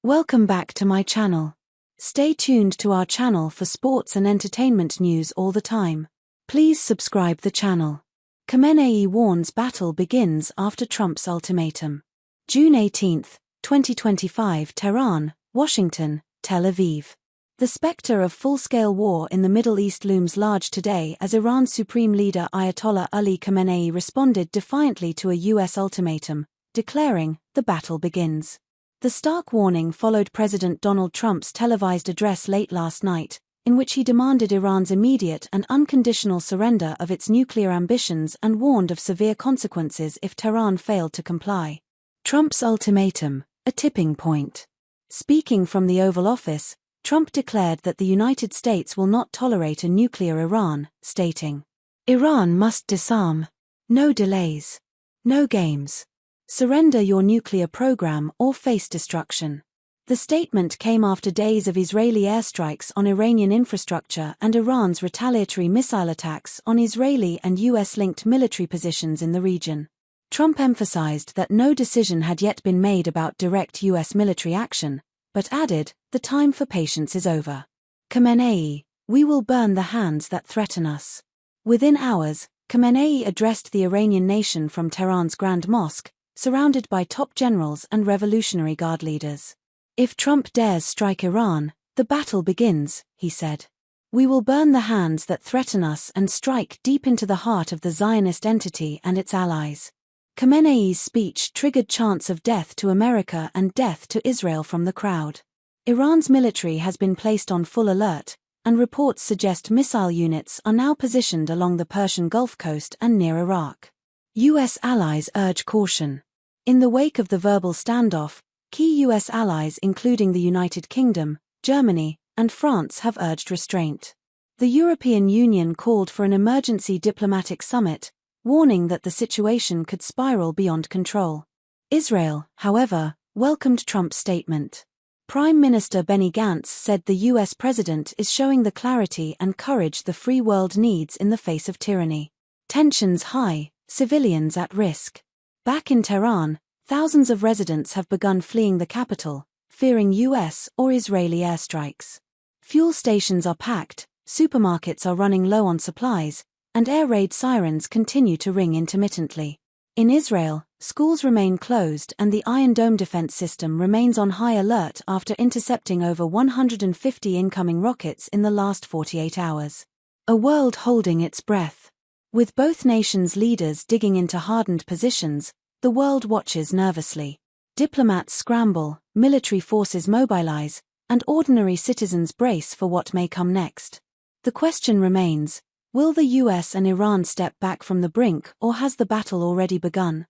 Welcome back to my channel. Stay tuned to our channel for sports and entertainment news all the time. Please subscribe the channel. Khamenei warns battle begins after Trump's ultimatum. June 18, 2025 Tehran, Washington, Tel Aviv. The specter of full-scale war in the Middle East looms large today as Iran's supreme leader Ayatollah Ali Khamenei responded defiantly to a U.S. ultimatum, declaring, "The battle begins." The stark warning followed President Donald Trump's televised address late last night, in which he demanded Iran's immediate and unconditional surrender of its nuclear ambitions and warned of severe consequences if Tehran failed to comply. Trump's ultimatum, a tipping point. Speaking from the Oval Office, Trump declared that the United States will not tolerate a nuclear Iran, stating, "Iran must disarm. No delays. No games. Surrender your nuclear program or face destruction." The statement came after days of Israeli airstrikes on Iranian infrastructure and Iran's retaliatory missile attacks on Israeli and US-linked military positions in the region. Trump emphasized that no decision had yet been made about direct US military action, but added, "The time for patience is over." Khamenei, "We will burn the hands that threaten us." Within hours, Khamenei addressed the Iranian nation from Tehran's Grand Mosque, surrounded by top generals and Revolutionary Guard leaders. "If Trump dares strike Iran, the battle begins," he said. "We will burn the hands that threaten us and strike deep into the heart of the Zionist entity and its allies." Khamenei's speech triggered chants of death to America and death to Israel from the crowd. Iran's military has been placed on full alert, and reports suggest missile units are now positioned along the Persian Gulf coast and near Iraq. U.S. allies urge caution. In the wake of the verbal standoff, key U.S. allies including the United Kingdom, Germany, and France have urged restraint. The European Union called for an emergency diplomatic summit, warning that the situation could spiral beyond control. Israel, however, welcomed Trump's statement. Prime Minister Benny Gantz said the U.S. president is showing the clarity and courage the free world needs in the face of tyranny. Tensions high, civilians at risk. Back in Tehran, thousands of residents have begun fleeing the capital, fearing U.S. or Israeli airstrikes. Fuel stations are packed, supermarkets are running low on supplies, and air raid sirens continue to ring intermittently. In Israel, schools remain closed and the Iron Dome defense system remains on high alert after intercepting over 150 incoming rockets in the last 48 hours. A world holding its breath. With both nations' leaders digging into hardened positions, the world watches nervously. Diplomats scramble, military forces mobilize, and ordinary citizens brace for what may come next. The question remains, will the US and Iran step back from the brink or has the battle already begun?